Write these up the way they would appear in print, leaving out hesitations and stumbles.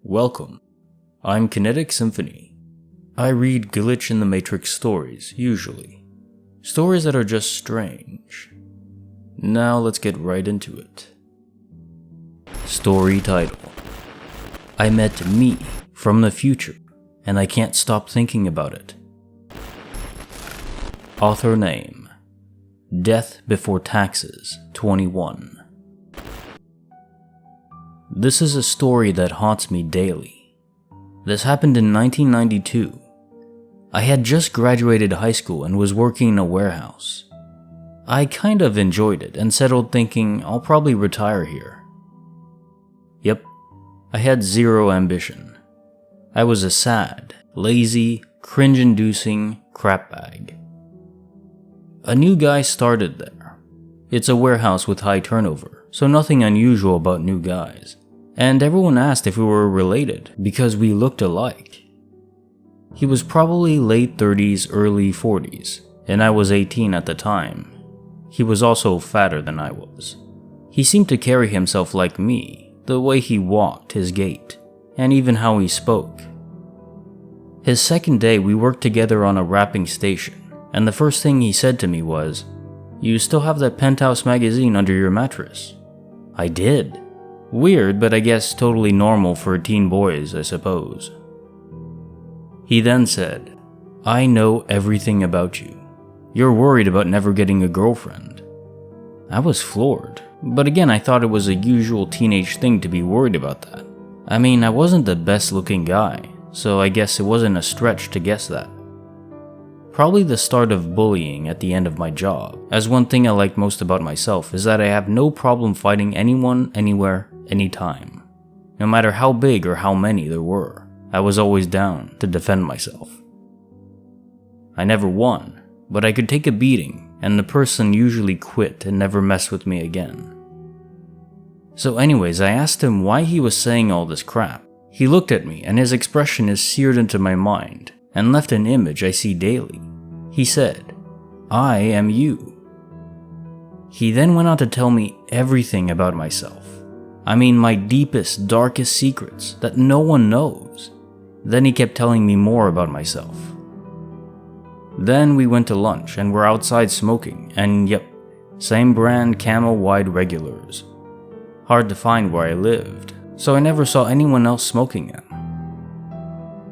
Welcome. I'm Kinetic Symphony. I read glitch in the Matrix stories, usually. Stories that are just strange. Now let's get right into it. Story title: I met me from the future, and I can't stop thinking about it. Author name: Death Before Taxes 21. This is a story that haunts me daily. This happened in 1992. I had just graduated high school and was working in a warehouse. I kind of enjoyed it and settled thinking I'll probably retire here. Yep, I had zero ambition. I was a sad, lazy, cringe-inducing crapbag. A new guy started there. It's a warehouse with high turnover, so nothing unusual about new guys. And everyone asked if we were related because we looked alike. He was probably late 30s, early 40s, and I was 18 at the time. He was also fatter than I was. He seemed to carry himself like me, the way he walked, his gait, and even how he spoke. His second day, we worked together on a wrapping station, and the first thing he said to me was, "You still have that Penthouse magazine under your mattress?" I did. Weird, but I guess totally normal for teen boys, I suppose. He then said, "I know everything about you. You're worried about never getting a girlfriend." I was floored, but again I thought it was a usual teenage thing to be worried about that. I mean, I wasn't the best looking guy, so I guess it wasn't a stretch to guess that. Probably the start of bullying at the end of my job, as one thing I like most about myself is that I have no problem fighting anyone, anywhere, anytime. No matter how big or how many there were, I was always down to defend myself. I never won, but I could take a beating, and the person usually quit and never messed with me again. So anyways, I asked him why he was saying all this crap. He looked at me, and his expression is seared into my mind, and left an image I see daily. He said, "I am you." He then went on to tell me everything about myself. I mean, my deepest, darkest secrets that no one knows. Then he kept telling me more about myself. Then we went to lunch and were outside smoking, and yep, same brand Camel Wide regulars. Hard to find where I lived, so I never saw anyone else smoking them.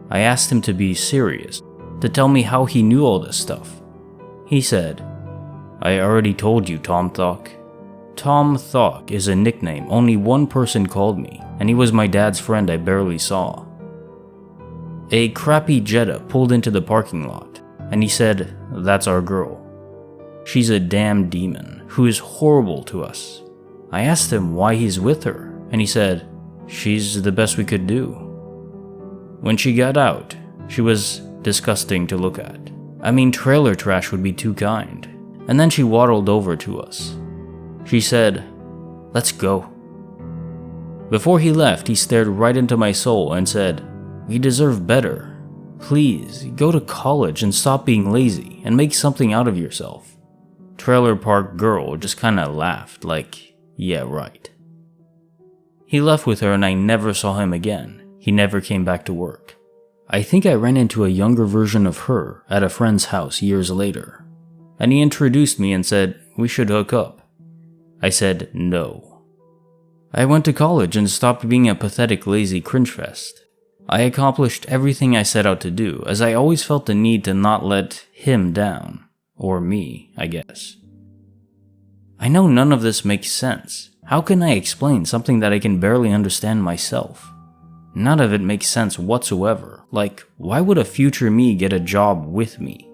I asked him to be serious, to tell me how he knew all this stuff. He said, "I already told you, Tom Thok." Tom Thok is a nickname only one person called me, and he was my dad's friend I barely saw. A crappy Jetta pulled into the parking lot, and he said, "That's our girl. She's a damn demon who is horrible to us." I asked him why he's with her, and he said, "She's the best we could do." When she got out, she was disgusting to look at. I mean, trailer trash would be too kind. And then she waddled over to us. She said, "Let's go." Before he left, he stared right into my soul and said, "We deserve better. Please, go to college and stop being lazy and make something out of yourself." Trailer park girl just kinda laughed like, "Yeah, right." He left with her and I never saw him again. He never came back to work. I think I ran into a younger version of her at a friend's house years later, and he introduced me and said, "We should hook up." I said no. I went to college and stopped being a pathetic, lazy cringe fest. I accomplished everything I set out to do, as I always felt the need to not let him down. Or me, I guess. I know none of this makes sense. How can I explain something that I can barely understand myself? None of it makes sense whatsoever. Like, why would a future me get a job with me?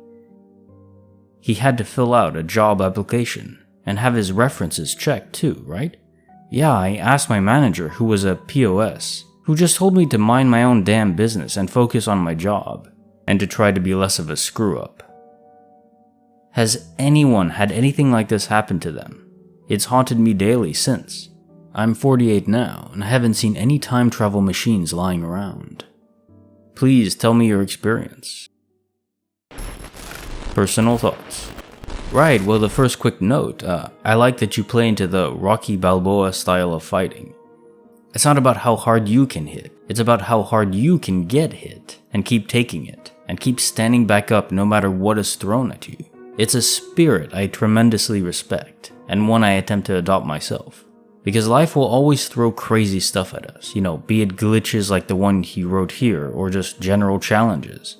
He had to fill out a job application and have his references checked too, right? Yeah, I asked my manager, who was a POS, who just told me to mind my own damn business and focus on my job, and to try to be less of a screw-up. Has anyone had anything like this happen to them? It's haunted me daily since. I'm 48 now, and I haven't seen any time travel machines lying around. Please tell me your experience. Personal thoughts. Right, well, the first quick note, I like that you play into the Rocky Balboa style of fighting. It's not about how hard you can hit. It's about how hard you can get hit and keep taking it and keep standing back up no matter what is thrown at you. It's a spirit I tremendously respect and one I attempt to adopt myself. Because life will always throw crazy stuff at us, be it glitches like the one he wrote here or just general challenges.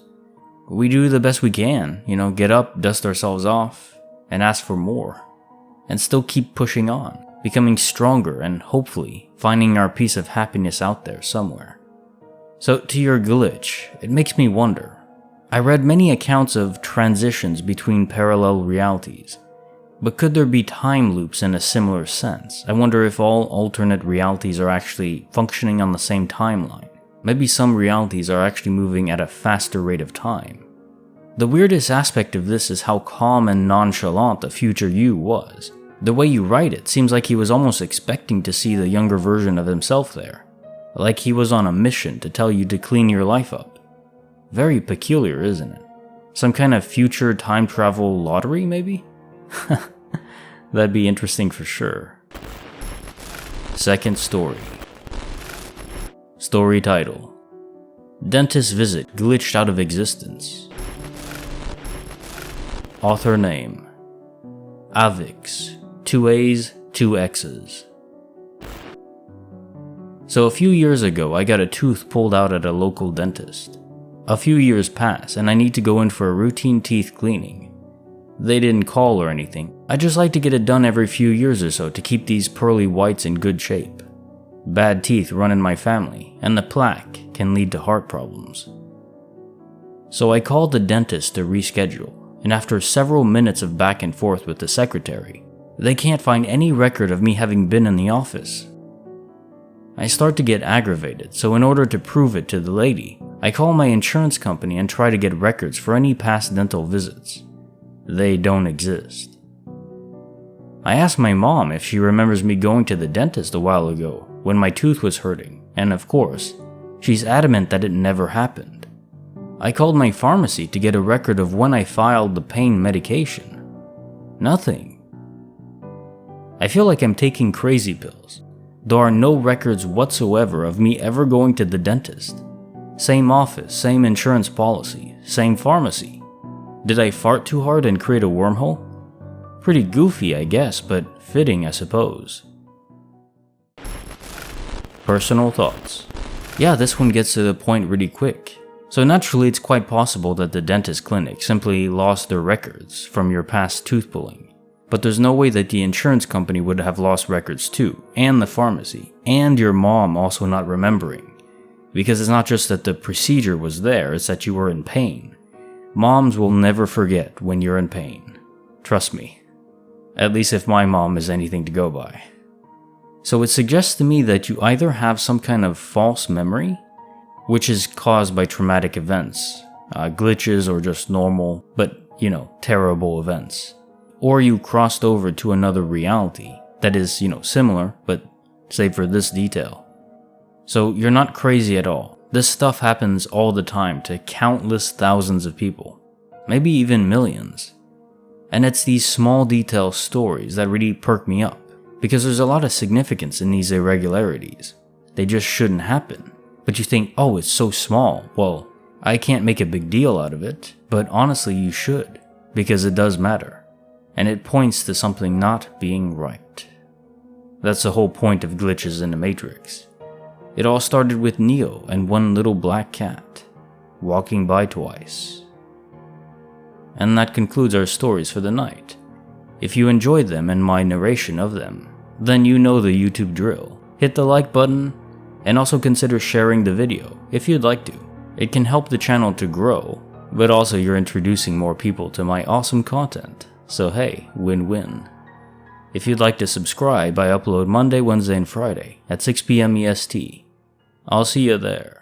We do the best we can, get up, dust ourselves off, and ask for more. And still keep pushing on, becoming stronger and hopefully finding our piece of happiness out there somewhere. So to your glitch, it makes me wonder. I read many accounts of transitions between parallel realities. But could there be time loops in a similar sense? I wonder if all alternate realities are actually functioning on the same timeline. Maybe some realities are actually moving at a faster rate of time. The weirdest aspect of this is how calm and nonchalant the future you was. The way you write it seems like he was almost expecting to see the younger version of himself there. Like he was on a mission to tell you to clean your life up. Very peculiar, isn't it? Some kind of future time travel lottery, maybe? That'd be interesting for sure. Second story. Story title: Dentist Visit Glitched Out of Existence. Author name: Aavixx, 2 A's, 2 X's. So a few years ago, I got a tooth pulled out at a local dentist. A few years pass, and I need to go in for a routine teeth cleaning. They didn't call or anything. I just like to get it done every few years or so to keep these pearly whites in good shape. Bad teeth run in my family, and the plaque can lead to heart problems. So I called the dentist to reschedule, and after several minutes of back and forth with the secretary, they can't find any record of me having been in the office. I start to get aggravated, so in order to prove it to the lady, I call my insurance company and try to get records for any past dental visits. They don't exist. I asked my mom if she remembers me going to the dentist a while ago when my tooth was hurting, and of course, she's adamant that it never happened. I called my pharmacy to get a record of when I filed the pain medication. Nothing. I feel like I'm taking crazy pills. There are no records whatsoever of me ever going to the dentist. Same office, same insurance policy, same pharmacy. Did I fart too hard and create a wormhole? Pretty goofy, I guess, but fitting, I suppose. Personal thoughts. Yeah, this one gets to the point really quick. So naturally, it's quite possible that the dentist clinic simply lost their records from your past tooth pulling. But there's no way that the insurance company would have lost records too, and the pharmacy, and your mom also not remembering. Because it's not just that the procedure was there, it's that you were in pain. Moms will never forget when you're in pain. Trust me. At least if my mom is anything to go by. So it suggests to me that you either have some kind of false memory, which is caused by traumatic events, glitches or just normal, but terrible events. Or you crossed over to another reality that is, similar, but save for this detail. So you're not crazy at all. This stuff happens all the time to countless thousands of people, maybe even millions. And it's these small detail stories that really perk me up, because there's a lot of significance in these irregularities. They just shouldn't happen. But you think, oh, it's so small. Well, I can't make a big deal out of it, but honestly you should, because it does matter. And it points to something not being right. That's the whole point of glitches in the Matrix. It all started with Neo and one little black cat, walking by twice. And that concludes our stories for the night. If you enjoyed them and my narration of them, then you know the YouTube drill. Hit the like button, and also consider sharing the video if you'd like to. It can help the channel to grow, but also you're introducing more people to my awesome content. So hey, win-win. If you'd like to subscribe, I upload Monday, Wednesday, and Friday at 6 p.m. EST. I'll see you there.